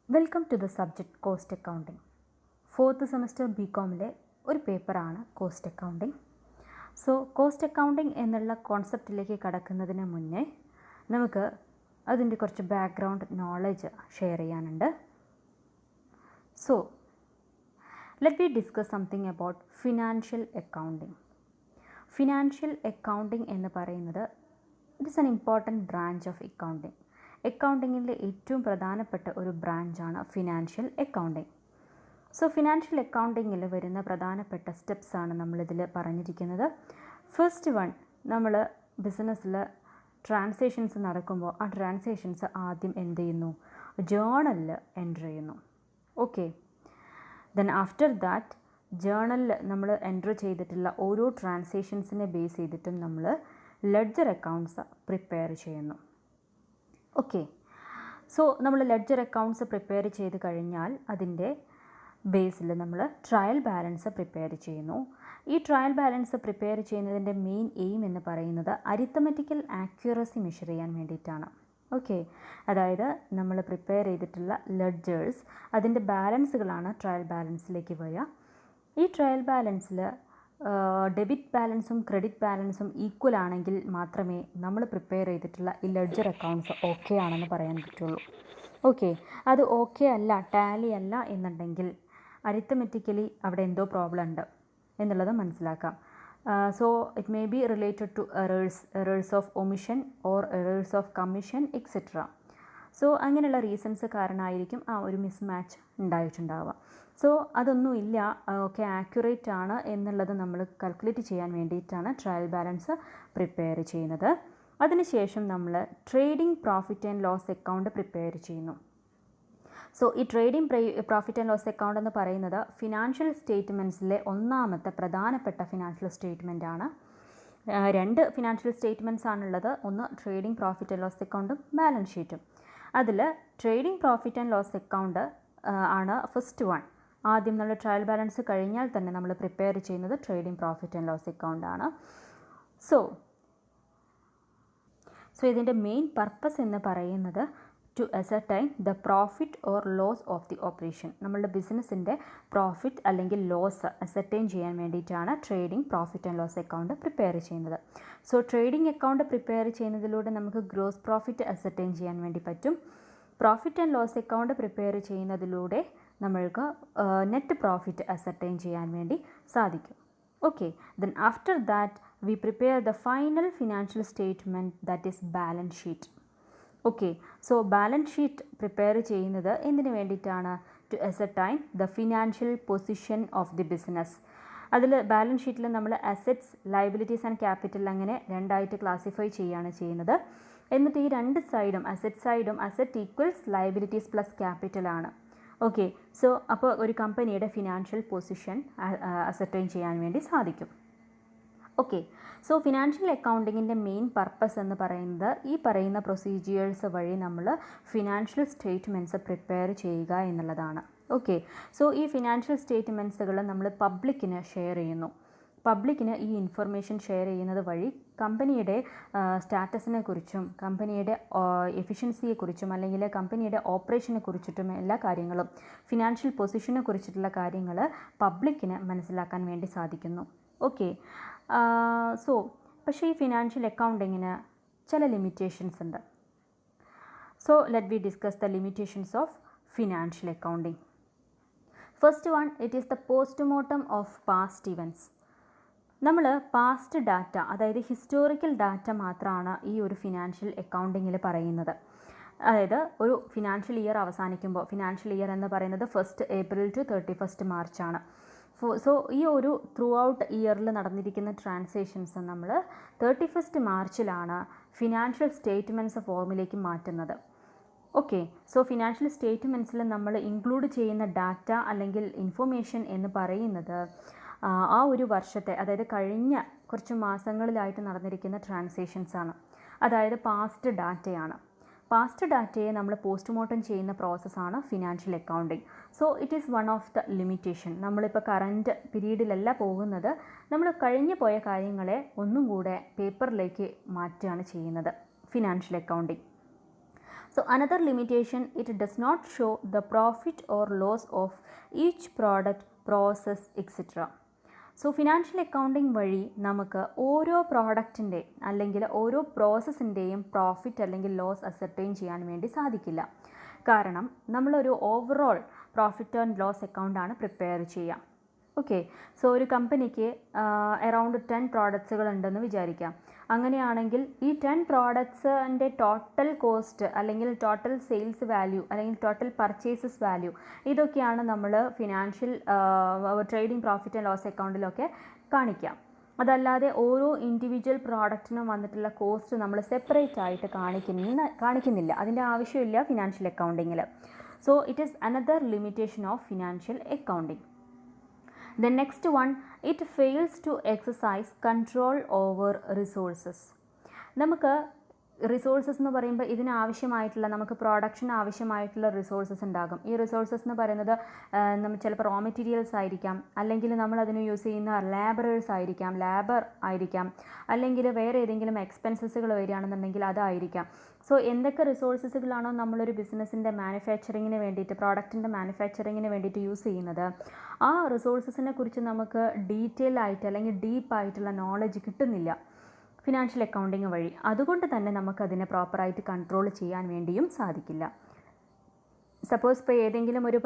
Welcome to the subject cost accounting. 4th semester ബികോമിലെ ഒരു പേപ്പറാണ് cost accounting. So cost accounting എന്നുള്ള കോൺസെപ്റ്റിലേക്ക് കടക്കുന്നതിന് മുന്നേ നമുക്ക് അതിൻ്റെ കുറച്ച് ബാക്ക്ഗ്രൗണ്ട് നോളജ് ഷെയർ ചെയ്യാനുണ്ട്. So let we discuss something about financial accounting. Financial accounting എന്ന് പറയുന്നത് it is an important branch of accounting. അക്കൗണ്ടിങ്ങിലെ ഏറ്റവും പ്രധാനപ്പെട്ട ഒരു ബ്രാഞ്ചാണ് ഫിനാൻഷ്യൽ അക്കൗണ്ടിങ്. സോ ഫിനാൻഷ്യൽ അക്കൗണ്ടിങ്ങിൽ വരുന്ന പ്രധാനപ്പെട്ട സ്റ്റെപ്സാണ് നമ്മളിതിൽ പറഞ്ഞിരിക്കുന്നത്. ഫസ്റ്റ് വൺ, നമ്മൾ ബിസിനസ്സിൽ ട്രാൻസാക്ഷൻസ് നടക്കുമ്പോൾ ആ ട്രാൻസാക്ഷൻസ് ആദ്യം എന്ത് ചെയ്യുന്നു? ജേണലിൽ എൻ്റർ ചെയ്യുന്നു. ഓക്കെ, ദെൻ ആഫ്റ്റർ ദാറ്റ് ജേണലിൽ നമ്മൾ എൻ്റർ ചെയ്തിട്ടുള്ള ഓരോ ട്രാൻസാക്ഷൻസിനെ ബേസ് ചെയ്തിട്ടും നമ്മൾ ലെഡ്ജർ അക്കൗണ്ട്സ് പ്രിപ്പയർ ചെയ്യുന്നു. ഓക്കെ, സോ നമ്മൾ ലെഡ്ജർ അക്കൗണ്ട്സ് പ്രിപ്പയർ ചെയ്ത് കഴിഞ്ഞാൽ അതിൻ്റെ ബേസിൽ നമ്മൾ ട്രയൽ ബാലൻസ് പ്രിപ്പയർ ചെയ്യുന്നു. ഈ ട്രയൽ ബാലൻസ് പ്രിപ്പയർ ചെയ്യുന്നതിൻ്റെ മെയിൻ എയിം എന്ന് പറയുന്നത് അരിത്തമെറ്റിക്കൽ ആക്യുറസി മെഷർ ചെയ്യാൻ വേണ്ടിയിട്ടാണ്. ഓക്കെ, അതായത് നമ്മൾ പ്രിപ്പയർ ചെയ്തിട്ടുള്ള ലെഡ്ജേഴ്സ് അതിൻ്റെ ബാലൻസുകളാണ് ട്രയൽ ബാലൻസിലേക്ക് വരിക. ഈ ട്രയൽ ബാലൻസിൽ ഡെബിറ്റ് ബാലൻസും ക്രെഡിറ്റ് ബാലൻസും ഈക്വൽ ആണെങ്കിൽ മാത്രമേ നമ്മൾ പ്രിപ്പയർ ചെയ്തിട്ടുള്ള ഈ ലെഡ്ജർ അക്കൗണ്ട്സ് ഓക്കെ ആണെന്ന് പറയാൻ പറ്റുള്ളൂ. ഓക്കെ, അത് ഓക്കെ അല്ല, ടാലി അല്ല എന്നുണ്ടെങ്കിൽ അരിത്തമെറ്റിക്കലി അവിടെ എന്തോ പ്രോബ്ലം ഉണ്ട് എന്നുള്ളത് മനസ്സിലാക്കാം. So it may be related to errors of omission or errors of commission etcetera. So അങ്ങനെയുള്ള റീസൺസ് കാരണമായിരിക്കും ആ ഒരു മിസ് മാച്ച് ഉണ്ടായിട്ടുണ്ടാവുക. സോ അതൊന്നുമില്ല, ഓക്കെ ആക്യുറേറ്റ് ആണ് എന്നുള്ളത് നമ്മൾ കാൽക്കുലേറ്റ് ചെയ്യാൻ വേണ്ടിയിട്ടാണ് ട്രയൽ ബാലൻസ് പ്രിപ്പയർ ചെയ്യുന്നത്. അതിനുശേഷം നമ്മൾ trading profit and loss account prepare ചെയ്യുന്നു. സോ ഈ trading profit and loss account എന്ന് പറയുന്നത് ഫിനാൻഷ്യൽ സ്റ്റേറ്റ്മെൻറ്റ്സിലെ ഒന്നാമത്തെ പ്രധാനപ്പെട്ട ഫിനാൻഷ്യൽ സ്റ്റേറ്റ്മെൻ്റ് ആണ്. രണ്ട് ഫിനാൻഷ്യൽ സ്റ്റേറ്റ്മെൻറ്റ്സ് ആണുള്ളത്, ഒന്ന് ട്രേഡിംഗ് പ്രോഫിറ്റ് ആൻഡ് ലോസ് അക്കൗണ്ടും ബാലൻസ് ഷീറ്റും. അതിൽ trading profit and loss account ആണ് ഫസ്റ്റ് വൺ. ആദ്യം നമ്മൾ ട്രയൽ ബാലൻസ് കഴിഞ്ഞാൽ തന്നെ നമ്മൾ പ്രിപ്പയർ ചെയ്യുന്നത് trading profit and loss account ആണ്. സോ ഇതിൻ്റെ മെയിൻ പർപ്പസ് എന്ന് പറയുന്നത് to ascertain the profit or loss of the operation. നമ്മളുടെ ബിസിനസ്സിൻ്റെ പ്രോഫിറ്റ് അല്ലെങ്കിൽ ലോസ് അസർട്ടൈൻ ചെയ്യാൻ വേണ്ടിയിട്ടാണ് trading profit and loss account prepare ചെയ്യുന്നത്. സോ ട്രേഡിംഗ് അക്കൗണ്ട് പ്രിപ്പയർ ചെയ്യുന്നതിലൂടെ നമുക്ക് ഗ്രോസ് പ്രോഫിറ്റ് അസർട്ടൈൻ ചെയ്യാൻ വേണ്ടി പറ്റും. Profit and loss account prepare ചെയ്യുന്നതിലൂടെ നമ്മൾക്ക് നെറ്റ് പ്രോഫിറ്റ് അസർട്ടൈൻ ചെയ്യാൻ വേണ്ടി സാധിക്കും. Okay, then after that we prepare the final financial statement that is balance sheet. Okay, so balance sheet prepare ചെയ്യുന്നത് എന്തിനു വേണ്ടിയിട്ടാണ്? To ascertain the financial position of the business. അതിൽ balance ഷീറ്റിൽ നമ്മൾ assets, liabilities and capital അങ്ങനെ രണ്ടായിട്ട് classify ചെയ്യുകയാണ് ചെയ്യുന്നത്. എന്നിട്ട് ഈ രണ്ട് സൈഡും asset equals liabilities plus capital ആണ്. ഓക്കെ, സോ അപ്പോൾ ഒരു കമ്പനിയുടെ ഫിനാൻഷ്യൽ പൊസിഷൻ അസർട്ടൈൻ ചെയ്യാൻ വേണ്ടി സാധിക്കും. ഓക്കെ, സോ ഫിനാൻഷ്യൽ അക്കൗണ്ടിങ്ങിൻ്റെ മെയിൻ പർപ്പസ് എന്ന് പറയുന്നത് ഈ പറയുന്ന പ്രൊസീജിയേഴ്സ് വഴി നമ്മൾ ഫിനാൻഷ്യൽ സ്റ്റേറ്റ്മെൻറ്റ്സ് പ്രിപ്പയർ ചെയ്യുക എന്നുള്ളതാണ്. ഓക്കെ, സോ ഈ ഫിനാൻഷ്യൽ സ്റ്റേറ്റ്മെൻറ്റ്സുകൾ നമ്മൾ പബ്ലിക്കിന് ഷെയർ ചെയ്യുന്നു. പബ്ലിക്കിന് ഈ ഇൻഫർമേഷൻ ഷെയർ ചെയ്യുന്നത് വഴി കമ്പനിയുടെ സ്റ്റാറ്റസിനെ കുറിച്ചും കമ്പനിയുടെ എഫിഷ്യൻസിയെക്കുറിച്ചും അല്ലെങ്കിൽ കമ്പനിയുടെ ഓപ്പറേഷനെ കുറിച്ചിട്ടും എല്ലാ കാര്യങ്ങളും ഫിനാൻഷ്യൽ പൊസിഷനെ കുറിച്ചിട്ടുള്ള കാര്യങ്ങൾ പബ്ലിക്കിന് മനസ്സിലാക്കാൻ വേണ്ടി സാധിക്കുന്നു. ഓക്കെ, സോ പക്ഷേ ഈ ഫിനാൻഷ്യൽ അക്കൗണ്ടിങ്ങിന് ചില ലിമിറ്റേഷൻസ് ഉണ്ട്. So let we discuss the limitations of financial accounting. First one, it is the postmortem of past events. നമ്മൾ പാസ്റ്റ് ഡാറ്റ, അതായത് ഹിസ്റ്റോറിക്കൽ ഡാറ്റ മാത്രമാണ് ഈ ഒരു ഫിനാൻഷ്യൽ അക്കൗണ്ടിങ്ങിൽ പറയുന്നത്. അതായത് ഒരു ഫിനാൻഷ്യൽ ഇയർ അവസാനിക്കുമ്പോൾ, ഫിനാൻഷ്യൽ ഇയർ എന്ന് പറയുന്നത് 1st April to 31st March ആണ്. സോ ഈ ഒരു ത്രൂ ഔട്ട് ഇയറിൽ നടന്നിരിക്കുന്ന ട്രാൻസാക്ഷൻസ് നമ്മൾ 31st March ഫിനാൻഷ്യൽ സ്റ്റേറ്റ്മെൻറ്റ്സ് ഫോമിലേക്ക് മാറ്റുന്നത്. ഓക്കെ, സോ ഫിനാൻഷ്യൽ സ്റ്റേറ്റ്മെൻറ്റ്സിൽ നമ്മൾ ഇൻക്ലൂഡ് ചെയ്യുന്ന ഡാറ്റ അല്ലെങ്കിൽ ഇൻഫർമേഷൻ എന്ന് പറയുന്നത് ആ ഒരു വർഷത്തെ, അതായത് കഴിഞ്ഞ കുറച്ച് മാസങ്ങളിലായിട്ട് നടന്നിരിക്കുന്ന ട്രാൻസാക്ഷൻസ് ആണ്. അതായത് പാസ്റ്റ് ഡാറ്റയാണ്. പാസ്റ്റ് ഡാറ്റയെ നമ്മൾ പോസ്റ്റ്മോർട്ടം ചെയ്യുന്ന പ്രോസസ്സാണ് financial accounting. So it is one of the limitation. നമ്മളിപ്പോൾ കറൻറ്റ് പീരീഡിലല്ല പോകുന്നത്, നമ്മൾ കഴിഞ്ഞു പോയ കാര്യങ്ങളെ ഒന്നും കൂടെ പേപ്പറിലേക്ക് മാറ്റുകയാണ് ചെയ്യുന്നത് financial accounting. So another limitation, it does not show the profit or loss of each product, process, etc. So financial accounting വഴി നമുക്ക് ഓരോ പ്രോഡക്റ്റിൻ്റെ അല്ലെങ്കിൽ ഓരോ പ്രോസസ്സിൻ്റെയും പ്രോഫിറ്റ് അല്ലെങ്കിൽ ലോസ് അസർട്ടൈൻ ചെയ്യാൻ വേണ്ടി സാധിക്കില്ല. കാരണം നമ്മളൊരു ഓവറോൾ പ്രോഫിറ്റ് ആൻഡ് ലോസ് അക്കൗണ്ടാണ് പ്രിപ്പയർ ചെയ്യുക. ഓക്കെ, സോ ഒരു കമ്പനിക്ക് അറൗണ്ട് 10 പ്രോഡക്ട്സുകൾ ഉണ്ടെന്ന് വിചാരിക്കാം. അങ്ങനെയാണെങ്കിൽ ഈ 10 പ്രോഡക്ട്സിൻ്റെ ടോട്ടൽ കോസ്റ്റ് അല്ലെങ്കിൽ ടോട്ടൽ സെയിൽസ് വാല്യൂ അല്ലെങ്കിൽ ടോട്ടൽ പർച്ചേസസ് വാല്യൂ ഇതൊക്കെയാണ് നമ്മൾ financial trading profit and loss അക്കൗണ്ടിലൊക്കെ കാണിക്കാം. അതല്ലാതെ ഓരോ ഇൻഡിവിജ്വൽ പ്രോഡക്റ്റിനും വന്നിട്ടുള്ള കോസ്റ്റ് നമ്മൾ സെപ്പറേറ്റ് ആയിട്ട് കാണിക്കുന്നില്ല. അതിൻ്റെ ആവശ്യമില്ല ഫിനാൻഷ്യൽ അക്കൗണ്ടിങ്ങിൽ. So it is another limitation of financial accounting. The next one, it fails to exercise control over resources. നമുക്ക് റിസോഴ്സസ് എന്ന് പറയുമ്പോൾ ഇതിനാവശ്യമായിട്ടുള്ള നമുക്ക് പ്രൊഡക്ഷൻ ആവശ്യമായിട്ടുള്ള റിസോഴ്സസ് ഉണ്ടാകും. ഈ റിസോഴ്സസ് എന്ന് പറയുന്നത് നമ്മൾ ചിലപ്പോൾ റോ മെറ്റീരിയൽസ് ആയിരിക്കാം, അല്ലെങ്കിൽ നമ്മൾ അതിന് യൂസ് ചെയ്യുന്ന ലേബറേഴ്സ് ആയിരിക്കാം, അല്ലെങ്കിൽ വേറെ ഏതെങ്കിലും എക്സ്പെൻസസുകൾ വരികയാണെന്നുണ്ടെങ്കിൽ അതായിരിക്കാം. സോ എന്തൊക്കെ റിസോഴ്സസുകളാണോ നമ്മളൊരു ബിസിനസ്സിൻ്റെ മാനുഫാക്ചറിങ്ങിന് വേണ്ടിയിട്ട് പ്രോഡക്റ്റിൻ്റെ മാനുഫാക്ചറിങ്ങിന് വേണ്ടിയിട്ട് യൂസ് ചെയ്യുന്നത്, ആ റിസോഴ്സസിനെ കുറിച്ച് നമുക്ക് ഡീറ്റെയിൽ ആയിട്ട് അല്ലെങ്കിൽ ഡീപ്പായിട്ടുള്ള നോളജ് കിട്ടുന്നില്ല ഫിനാൻഷ്യൽ അക്കൗണ്ടിങ് വഴി. അതുകൊണ്ട് തന്നെ നമുക്കതിനെ പ്രോപ്പറായിട്ട് കൺട്രോൾ ചെയ്യാൻ വേണ്ടിയും സാധിക്കില്ല. സപ്പോസ് ഇപ്പോൾ ഏതെങ്കിലും ഒരു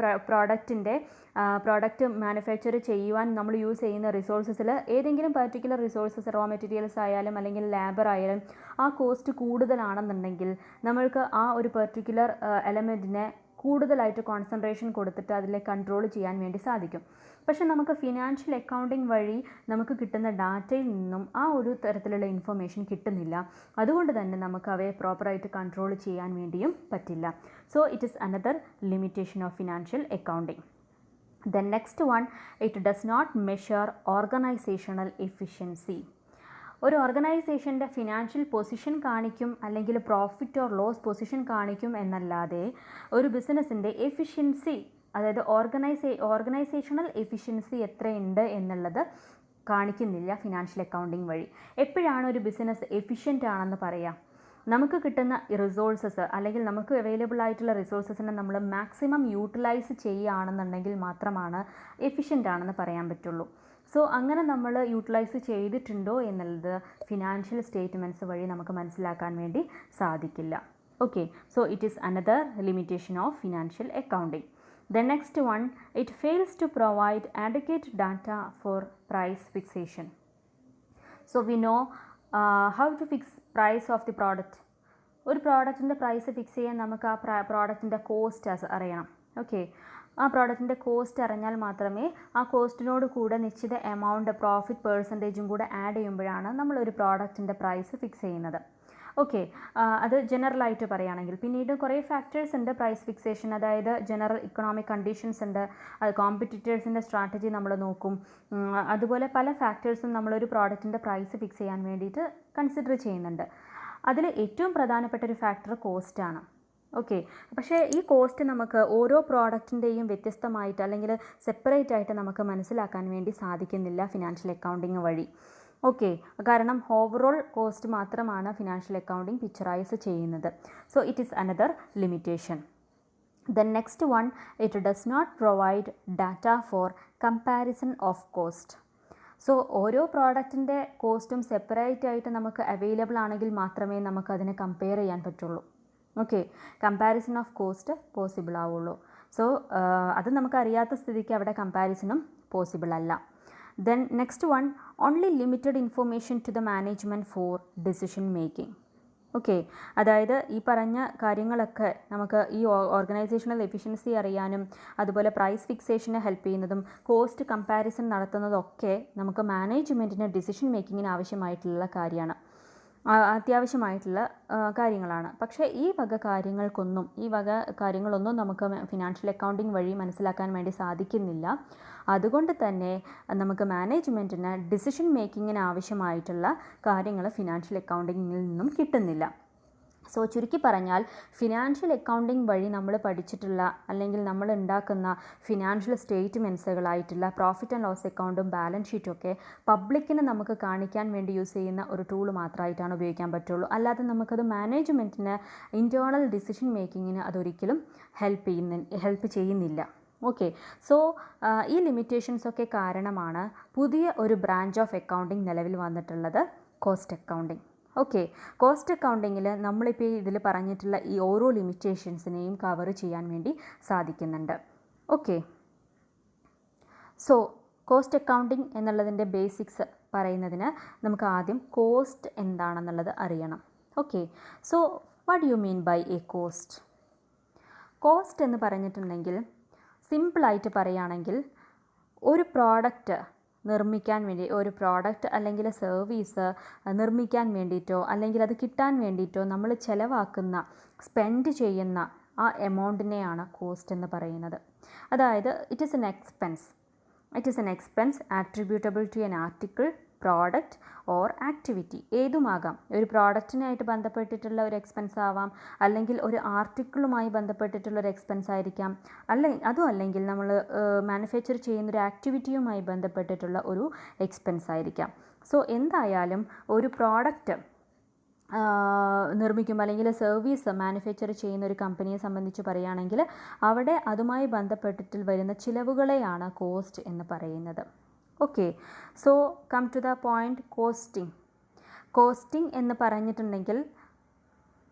പ്രോഡക്റ്റ് മാനുഫാക്ചർ ചെയ്യുവാൻ നമ്മൾ യൂസ് ചെയ്യുന്ന റിസോഴ്സസിൽ ഏതെങ്കിലും പർട്ടിക്കുലർ റിസോഴ്സസ് റോ മെറ്റീരിയൽസ് ആയാലും അല്ലെങ്കിൽ ലേബർ ആയാലും ആ കോസ്റ്റ് കൂടുതലാണെന്നുണ്ടെങ്കിൽ നമ്മൾക്ക് ആ ഒരു പർട്ടിക്കുലർ എലമെൻറ്റിനെ കൂടുതലായിട്ട് കോൺസെൻട്രേഷൻ കൊടുത്തിട്ട് അതിലെ കൺട്രോൾ ചെയ്യാൻ വേണ്ടി സാധിക്കും. പക്ഷെ നമുക്ക് ഫിനാൻഷ്യൽ അക്കൗണ്ടിങ് വഴി നമുക്ക് കിട്ടുന്ന ഡാറ്റയിൽ നിന്നും ആ ഒരു തരത്തിലുള്ള ഇൻഫർമേഷൻ കിട്ടുന്നില്ല. അതുകൊണ്ട് തന്നെ നമുക്ക് അവയെ പ്രോപ്പറായിട്ട് കൺട്രോൾ ചെയ്യാൻ വേണ്ടിയും പറ്റില്ല. So it is another limitation of financial accounting. Then next one, it does not measure organisational efficiency. ഒരു ഓർഗനൈസേഷൻ്റെ ഫിനാൻഷ്യൽ പൊസിഷൻ കാണിക്കും അല്ലെങ്കിൽ പ്രോഫിറ്റ് ഓർ ലോസ് പൊസിഷൻ കാണിക്കും എന്നല്ലാതെ ഒരു ബിസിനസ്സിൻ്റെ എഫിഷ്യൻസി, അതായത് ഓർഗനൈസേഷണൽ എഫിഷ്യൻസി എത്രയുണ്ട് എന്നുള്ളത് കാണിക്കുന്നില്ല ഫിനാൻഷ്യൽ അക്കൗണ്ടിങ് വഴി. എപ്പോഴാണ് ഒരു ബിസിനസ് എഫിഷ്യൻ്റ് ആണെന്ന് പറയാം? നമുക്ക് കിട്ടുന്ന റിസോഴ്സസ് അല്ലെങ്കിൽ നമുക്ക് അവൈലബിൾ ആയിട്ടുള്ള റിസോഴ്സസിനെ നമ്മൾ മാക്സിമം യൂട്ടിലൈസ് ചെയ്യുകയാണെന്നുണ്ടെങ്കിൽ മാത്രമാണ് എഫിഷ്യൻ്റ് ആണെന്ന് പറയാൻ പറ്റുള്ളൂ. സോ അങ്ങനെ നമ്മൾ യൂട്ടിലൈസ് ചെയ്തിട്ടുണ്ടോ എന്നുള്ളത് ഫിനാൻഷ്യൽ സ്റ്റേറ്റ്മെൻറ്റ്സ് വഴി നമുക്ക് മനസ്സിലാക്കാൻ വേണ്ടി സാധിക്കില്ല. Okay, so it is another limitation of financial accounting. The next one, it fails to provide adequate data for price fixation. So we know how to fix price of the product. ഒരു പ്രോഡക്റ്റിൻ്റെ price fix ചെയ്യാൻ നമുക്ക് ആ പ്രോഡക്റ്റിൻ്റെ cost അറിയണം. Okay, ആ പ്രോഡക്റ്റിൻ്റെ cost അറിഞ്ഞാൽ മാത്രമേ ആ കോസ്റ്റിനോട് കൂടെ നിശ്ചിത എമൗണ്ട് പ്രോഫിറ്റ് പേഴ്സൻറ്റേജും കൂടെ ആഡ് ചെയ്യുമ്പോഴാണ് നമ്മളൊരു പ്രോഡക്റ്റിൻ്റെ പ്രൈസ് ഫിക്സ് ചെയ്യുന്നത്. ഓക്കെ, അത് ജനറലായിട്ട് പറയുകയാണെങ്കിൽ പിന്നീട് കുറേ ഫാക്ടേഴ്സ് ഉണ്ട് പ്രൈസ് ഫിക്സേഷൻ. അതായത് ജനറൽ ഇക്കണോമിക് കണ്ടീഷൻസ് ഉണ്ട്, അത് കോമ്പറ്റീറ്റേഴ്സിൻ്റെ സ്ട്രാറ്റജി നമ്മൾ നോക്കും. അതുപോലെ പല ഫാക്ടേഴ്സും നമ്മളൊരു പ്രോഡക്റ്റിൻ്റെ പ്രൈസ് ഫിക്സ് ചെയ്യാൻ വേണ്ടിയിട്ട് കൺസിഡർ ചെയ്യുന്നുണ്ട്. അതിൽ ഏറ്റവും പ്രധാനപ്പെട്ട ഒരു ഫാക്ടർ കോസ്റ്റാണ്. ഓക്കെ, പക്ഷേ ഈ കോസ്റ്റ് നമുക്ക് ഓരോ പ്രോഡക്റ്റിൻ്റെയും വ്യത്യസ്തമായിട്ട് അല്ലെങ്കിൽ സെപ്പറേറ്റ് ആയിട്ട് നമുക്ക് മനസ്സിലാക്കാൻ വേണ്ടി സാധിക്കുന്നില്ല ഫിനാൻഷ്യൽ അക്കൗണ്ടിങ് വഴി. ഓക്കെ, കാരണം ഓവറോൾ കോസ്റ്റ് മാത്രമാണ് ഫിനാൻഷ്യൽ അക്കൗണ്ടിങ് പിക്ചറൈസ് ചെയ്യുന്നത്. So it is another limitation. The next one, it does not provide data for comparison of cost. So ഓരോ പ്രോഡക്റ്റിൻ്റെ കോസ്റ്റും സെപ്പറേറ്റ് ആയിട്ട് നമുക്ക് അവൈലബിൾ ആണെങ്കിൽ മാത്രമേ നമുക്ക് അതിനെ കമ്പയർ ചെയ്യാൻ പറ്റുള്ളൂ. Okay, comparison of cost possible ആവുള്ളൂ. സോ അത് നമുക്കറിയാത്ത സ്ഥിതിക്ക് അവിടെ കമ്പാരിസണും പോസിബിൾ അല്ല. Then next one, only limited information to the management for decision making. Okay, അതായത് ഈ പറഞ്ഞ കാര്യങ്ങളൊക്കെ നമുക്ക് ഈ ഓർഗനൈസേഷണൽ എഫിഷ്യൻസി അറിയാനും അതുപോലെ പ്രൈസ് ഫിക്സേഷനെ ഹെൽപ്പ് ചെയ്യുന്നതും കോസ്റ്റ് കമ്പാരിസൺ നടത്തുന്നതൊക്കെ നമുക്ക് മാനേജ്മെൻറ്റിന് ഡിസിഷൻ മേക്കിങ്ങിന് ആവശ്യമായിട്ടുള്ള അത്യാവശ്യമായിട്ടുള്ള കാര്യങ്ങളാണ്. പക്ഷേ ഈ വക കാര്യങ്ങളൊന്നും നമുക്ക് ഫിനാൻഷ്യൽ അക്കൗണ്ടിങ് വഴി മനസ്സിലാക്കാൻ വേണ്ടി സാധിക്കുന്നില്ല. അതുകൊണ്ട് തന്നെ നമുക്ക് മാനേജ്മെൻറ്റിന് ഡിസിഷൻ മേക്കിങ്ങിന് ആവശ്യമായിട്ടുള്ള കാര്യങ്ങൾ ഫിനാൻഷ്യൽ അക്കൗണ്ടിങ്ങിൽ നിന്നും കിട്ടുന്നില്ല. സോ ചുരുക്കി പറഞ്ഞാൽ ഫിനാൻഷ്യൽ അക്കൗണ്ടിംഗ് വഴി നമ്മൾ പഠിച്ചിട്ടുള്ള അല്ലെങ്കിൽ നമ്മൾ ഉണ്ടാക്കുന്ന ഫിനാൻഷ്യൽ സ്റ്റേറ്റ്മെൻറ്റ്സുകളായിട്ടുള്ള പ്രോഫിറ്റ് ആൻഡ് ലോസ് അക്കൗണ്ടും ബാലൻസ് ഷീറ്റും ഒക്കെ പബ്ലിക്കിന് നമുക്ക് കാണിക്കാൻ വേണ്ടി യൂസ് ചെയ്യുന്ന ഒരു ടൂൾ മാത്രമായിട്ടാണ് ഉപയോഗിക്കാൻ പറ്റുള്ളൂ. അല്ലാതെ നമുക്കത് മാനേജ്മെൻറ്റിന് ഇൻറ്റേർണൽ ഡിസിഷൻ മേക്കിങ്ങിന് അതൊരിക്കലും ഹെൽപ്പ് ചെയ്യുന്നില്ല. ഓക്കെ, സോ ഈ ലിമിറ്റേഷൻസൊക്കെ കാരണമാണ് പുതിയ ഒരു ബ്രാഞ്ച് ഓഫ് അക്കൗണ്ടിംഗ് നിലവിൽ വന്നിട്ടുള്ളത്, കോസ്റ്റ് അക്കൗണ്ടിംഗ്. ഓക്കെ, കോസ്റ്റ് അക്കൗണ്ടിങ്ങിൽ നമ്മളിപ്പോൾ ഇതിൽ പറഞ്ഞിട്ടുള്ള ഈ ഓരോ ലിമിറ്റേഷൻസിനെയും കവർ ചെയ്യാൻ വേണ്ടി സാധിക്കുന്നുണ്ട്. ഓക്കെ, സോ കോസ്റ്റ് അക്കൗണ്ടിങ് എന്നുള്ളതിൻ്റെ ബേസിക്സ് പറയുന്നതിന് നമുക്ക് ആദ്യം കോസ്റ്റ് എന്താണെന്നുള്ളത് അറിയണം. Okay, so what you mean by a cost? Cost എന്ന് പറഞ്ഞിട്ടുണ്ടെങ്കിൽ സിമ്പിളായിട്ട് പറയുകയാണെങ്കിൽ ഒരു പ്രോഡക്റ്റ് നിർമ്മിക്കാൻ വേണ്ടി, ഒരു പ്രോഡക്റ്റ് അല്ലെങ്കിൽ സർവീസ് നിർമ്മിക്കാൻ വേണ്ടിയിട്ടോ അല്ലെങ്കിൽ അത് കിട്ടാൻ വേണ്ടിയിട്ടോ നമ്മൾ ചിലവാക്കുന്ന, സ്പെൻഡ് ചെയ്യുന്ന ആ എമൗണ്ടിനെയാണ് കോസ്റ്റ് എന്ന് പറയുന്നത്. അതായത് it is an expense attributable to an article, product or activity. ഏതുമാകാം. ഒരു പ്രോഡക്റ്റിനായിട്ട് ബന്ധപ്പെട്ടിട്ടുള്ള ഒരു എക്സ്പെൻസ് ആവാം, അല്ലെങ്കിൽ ഒരു ആർട്ടിക്കിളുമായി ബന്ധപ്പെട്ടിട്ടുള്ള ഒരു എക്സ്പെൻസ് ആയിരിക്കാം, അല്ലെങ്കിൽ നമ്മൾ മാനുഫാക്ചർ ചെയ്യുന്ന ഒരു ആക്ടിവിറ്റിയുമായി ബന്ധപ്പെട്ടിട്ടുള്ള ഒരു എക്സ്പെൻസ് ആയിരിക്കാം. സോ എന്തായാലും ഒരു പ്രോഡക്റ്റ് നിർമ്മിക്കും അല്ലെങ്കിൽ സർവീസ് മാനുഫാക്ചർ ചെയ്യുന്ന ഒരു കമ്പനിയെ സംബന്ധിച്ച് പറയുകയാണെങ്കിൽ അവിടെ അതുമായി ബന്ധപ്പെട്ടിട്ട് വരുന്ന ചിലവുകളെയാണ് കോസ്റ്റ് എന്ന് പറയുന്നത്. Okay, so come to the point, costing എന്ന് പറഞ്ഞിട്ടുണ്ടെങ്കിൽ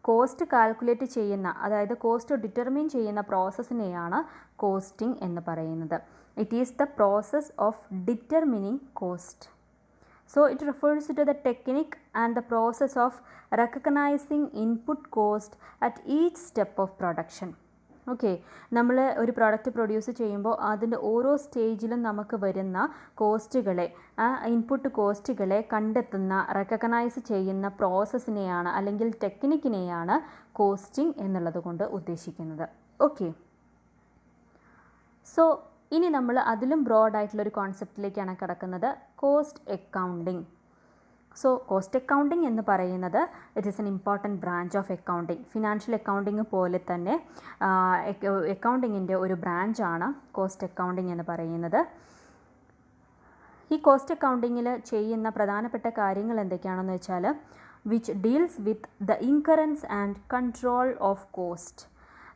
കോസ്റ്റ് കാൽക്കുലേറ്റ് ചെയ്യുന്ന, അതായത് കോസ്റ്റ് ഡിറ്റർമിൻ ചെയ്യുന്ന പ്രോസസ്സിനെയാണ് കോസ്റ്റിംഗ് എന്ന് പറയുന്നത്. It is the process of determining cost. So it refers to the technique and the process of recognizing input cost at each step of production. Okay, നമ്മൾ ഒരു product produce ചെയ്യുമ്പോൾ അതിൻ്റെ ഓരോ സ്റ്റേജിലും നമുക്ക് വരുന്ന കോസ്റ്റുകളെ, ആ ഇൻപുട്ട് കോസ്റ്റുകളെ കണ്ടെത്തുന്ന, റെക്കഗ്നൈസ് ചെയ്യുന്ന പ്രോസസ്സിനെയാണ് അല്ലെങ്കിൽ ടെക്നിക്കിനെയാണ് കോസ്റ്റിംഗ് എന്നുള്ളത് കൊണ്ട് ഉദ്ദേശിക്കുന്നത്. ഓക്കെ, സോ ഇനി നമ്മൾ അതിലും ബ്രോഡായിട്ടുള്ളൊരു കോൺസെപ്റ്റിലേക്കാണ് കിടക്കുന്നത്, cost accounting. So cost accounting എന്ന് പറയുന്നത് it is an important branch of accounting. Financial accounting പോലെ തന്നെ അക്കൗണ്ടിങ്ങിൻ്റെ ഒരു ബ്രാഞ്ചാണ് കോസ്റ്റ് അക്കൗണ്ടിങ് എന്ന് പറയുന്നത്. ഈ കോസ്റ്റ് അക്കൗണ്ടിങ്ങിൽ ചെയ്യുന്ന പ്രധാനപ്പെട്ട കാര്യങ്ങൾ എന്തൊക്കെയാണെന്ന് വെച്ചാൽ, which deals with the incurrence and control of cost.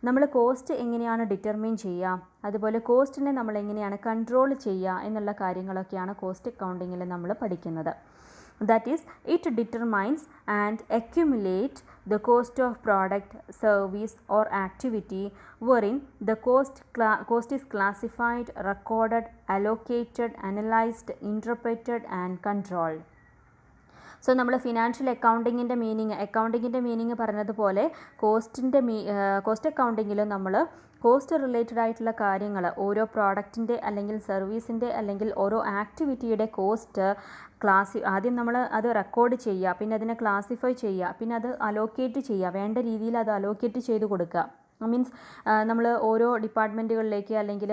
നമ്മൾ കോസ്റ്റ് എങ്ങനെയാണ് ഡിറ്റർമിൻ ചെയ്യുക, അതുപോലെ കോസ്റ്റിനെ നമ്മൾ എങ്ങനെയാണ് കൺട്രോൾ ചെയ്യുക എന്നുള്ള കാര്യങ്ങളൊക്കെയാണ് കോസ്റ്റ് അക്കൗണ്ടിങ്ങിൽ നമ്മൾ പഠിക്കുന്നത്. That is, it determines and accumulates the cost of product, service or activity wherein the cost is classified, recorded, allocated, analyzed, interpreted and controlled. So നമ്മൾ ഫിനാൻഷ്യൽ അക്കൗണ്ടിങ്ങിൻ്റെ മീനിങ് പറഞ്ഞതുപോലെ കോസ്റ്റ് അക്കൗണ്ടിങ്ങിലും നമ്മൾ കോസ്റ്റ് റിലേറ്റഡ് ആയിട്ടുള്ള കാര്യങ്ങൾ, ഓരോ പ്രോഡക്റ്റിൻ്റെ അല്ലെങ്കിൽ സർവീസിൻ്റെ അല്ലെങ്കിൽ ഓരോ ആക്ടിവിറ്റിയുടെ കോസ്റ്റ് ആദ്യം നമ്മൾ അത് റെക്കോർഡ് ചെയ്യുക, പിന്നെ അതിനെ ക്ലാസിഫൈ ചെയ്യുക, പിന്നെ അത് അലോക്കേറ്റ് ചെയ്യുക, വേണ്ട രീതിയിൽ അത് അലോക്കേറ്റ് ചെയ്ത് കൊടുക്കുക. മീൻസ് നമ്മൾ ഓരോ ഡിപ്പാർട്ട്മെൻറ്റുകളിലേക്ക് അല്ലെങ്കിൽ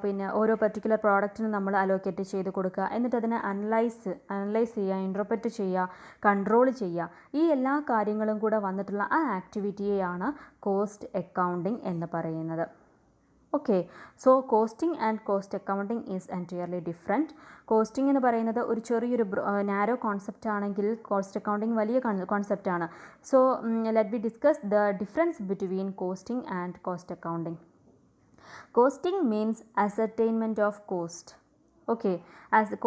പിന്നെ ഓരോ പർട്ടിക്കുലർ പ്രോഡക്റ്റിന് നമ്മൾ അലോക്കേറ്റ് ചെയ്ത് കൊടുക്കുക, എന്നിട്ട് അതിനെ അനലൈസ് ചെയ്യുക, ഇൻ്റർപ്രറ്റ് ചെയ്യുക, കൺട്രോൾ ചെയ്യുക. ഈ എല്ലാ കാര്യങ്ങളും കൂടെ വന്നിട്ടുള്ള ആ ആക്ടിവിറ്റിയെയാണ് കോസ്റ്റ് അക്കൗണ്ടിങ് എന്ന് പറയുന്നത്. Okay, so costing and cost accounting is entirely different. Costing എന്ന് പറയുന്നത് ഒരു ചെറിയൊരു നാരോ കോൺസെപ്റ്റ് ആണെങ്കിൽ കോസ്റ്റ് അക്കൗണ്ടിങ് വലിയ കോൺസെപ്റ്റാണ്. So let be discuss the difference between costing and cost accounting. Costing means ascertainment of cost. Okay,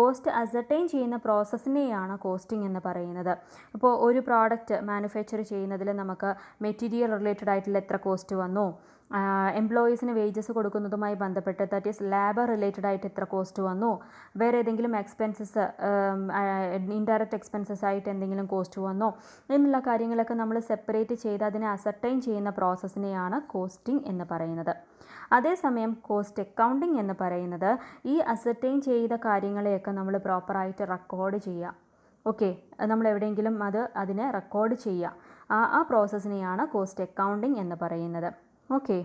cost ascertain ചെയ്യുന്ന പ്രോസസ്സിനെയാണ് costing എന്ന് പറയുന്നത്. ഇപ്പോൾ ഒരു പ്രോഡക്റ്റ് മാനുഫാക്ചർ ചെയ്യുന്നതിൽ നമുക്ക് മെറ്റീരിയൽ റിലേറ്റഡ് ആയിട്ടുള്ള എത്ര കോസ്റ്റ് വന്നു, എംപ്ലോയീസിന് വേജസ് കൊടുക്കുന്നതുമായി ബന്ധപ്പെട്ട് ദാറ്റ് ഈസ് ലേബർ റിലേറ്റഡ് ആയിട്ട് എത്ര കോസ്റ്റ് വന്നു, വേറെ ഏതെങ്കിലും എക്സ്പെൻസസ് ഇൻഡയറക്റ്റ് എക്സ്പെൻസസ് ആയിട്ട് എന്തെങ്കിലും കോസ്റ്റ് വന്നോ എന്നുള്ള കാര്യങ്ങളൊക്കെ നമ്മൾ സെപ്പറേറ്റ് ചെയ്ത് അതിനെ അസർടൈൻ ചെയ്യുന്ന പ്രോസസ്സിനെയാണ് കോസ്റ്റിംഗ് എന്ന് പറയുന്നത്. അതേസമയം കോസ്റ്റ് അക്കൗണ്ടിങ് എന്ന് പറയുന്നത് ഈ അസർടൈൻ ചെയ്ത കാര്യങ്ങളെയൊക്കെ നമ്മൾ പ്രോപ്പറായിട്ട് റെക്കോർഡ് ചെയ്യുക. ഓക്കെ, നമ്മൾ എവിടെയെങ്കിലും അതിനെ റെക്കോർഡ് ചെയ്യുക. ആ പ്രോസസ്സിനെയാണ് കോസ്റ്റ് അക്കൗണ്ടിങ് എന്ന് പറയുന്നത്. Okay,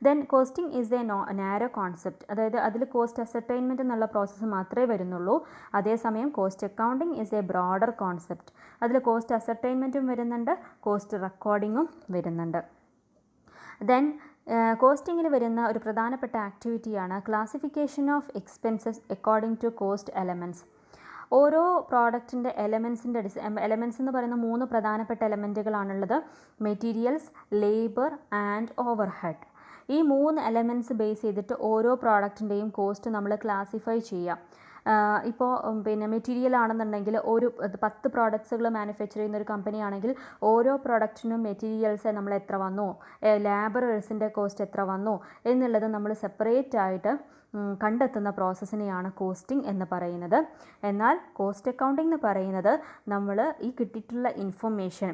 then costing is a narrow concept, അതായത് അതിൽ കോസ്റ്റ് അസർട്ടൈൻമെൻറ്റ് എന്നുള്ള പ്രോസസ്സ് മാത്രമേ വരുന്നുള്ളൂ. അതേസമയം cost accounting is a broader concept, അതിൽ കോസ്റ്റ് അസർട്ടൈൻമെൻറ്റും വരുന്നുണ്ട്, കോസ്റ്റ് റെക്കോർഡിങ്ങും വരുന്നുണ്ട്. ദെൻ കോസ്റ്റിങ്ങിൽ വരുന്ന ഒരു പ്രധാനപ്പെട്ട ആക്ടിവിറ്റിയാണ് classification of expenses according to cost elements. ഓരോ പ്രോഡക്റ്റിൻ്റെ എലമെൻറ്റ്സ് എന്ന് പറയുന്ന 3 പ്രധാനപ്പെട്ട എലമെൻറ്റുകളാണുള്ളത്. Materials, labour and overhead. ഈ 3 എലമെൻറ്റ്സ് ബേസ് ചെയ്തിട്ട് ഓരോ പ്രോഡക്റ്റിൻ്റെയും കോസ്റ്റ് നമ്മൾ ക്ലാസിഫൈ ചെയ്യാം. ഇപ്പോൾ പിന്നെ മെറ്റീരിയൽ ആണെന്നുണ്ടെങ്കിൽ ഒരു 10 പ്രോഡക്ട്സുകൾ മാനുഫാക്ചർ ചെയ്യുന്ന ഒരു കമ്പനി ആണെങ്കിൽ ഓരോ പ്രോഡക്റ്റിനും മെറ്റീരിയൽസ് നമ്മൾ എത്ര വന്നു, ലേബറേഴ്സിൻ്റെ കോസ്റ്റ് എത്ര വന്നു എന്നുള്ളത് നമ്മൾ സെപ്പറേറ്റ് ആയിട്ട് കണ്ടെത്തുന്ന പ്രോസസ്സിനെയാണ് കോസ്റ്റിംഗ് എന്ന് പറയുന്നത്. എന്നാൽ കോസ്റ്റ് അക്കൗണ്ടിംഗ് എന്ന് പറയുന്നത് നമ്മൾ ഈ കിട്ടിയിട്ടുള്ള ഇൻഫർമേഷൻ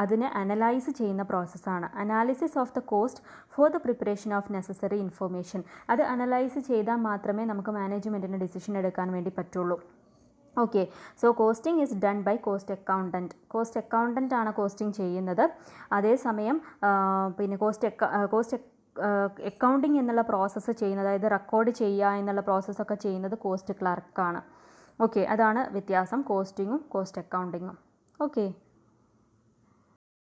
അതിനെ അനലൈസ് ചെയ്യുന്ന പ്രോസസ്സാണ്. Analysis of the cost for the preparation of necessary information. അത് അനലൈസ് ചെയ്താൽ മാത്രമേ നമുക്ക് മാനേജ്മെൻറ്റിന് ഡിസിഷൻ എടുക്കാൻ വേണ്ടി പറ്റുള്ളൂ. Okay, so costing is done by cost accountant. Cost accountant ആണ് കോസ്റ്റിംഗ് ചെയ്യുന്നത്. അതേസമയം പിന്നെ കോസ്റ്റ് അക്കൗണ്ടിങ് എന്നുള്ള പ്രോസസ്സ് ചെയ്യുന്നത്, അതായത് റെക്കോർഡ് ചെയ്യുക എന്നുള്ള പ്രോസസ്സൊക്കെ ചെയ്യുന്നത് കോസ്റ്റ് ക്ലർക്കാണ്. ഓക്കെ, അതാണ് വ്യത്യാസം കോസ്റ്റിങ്ങും കോസ്റ്റ് അക്കൗണ്ടിങ്ങും. ഓക്കെ.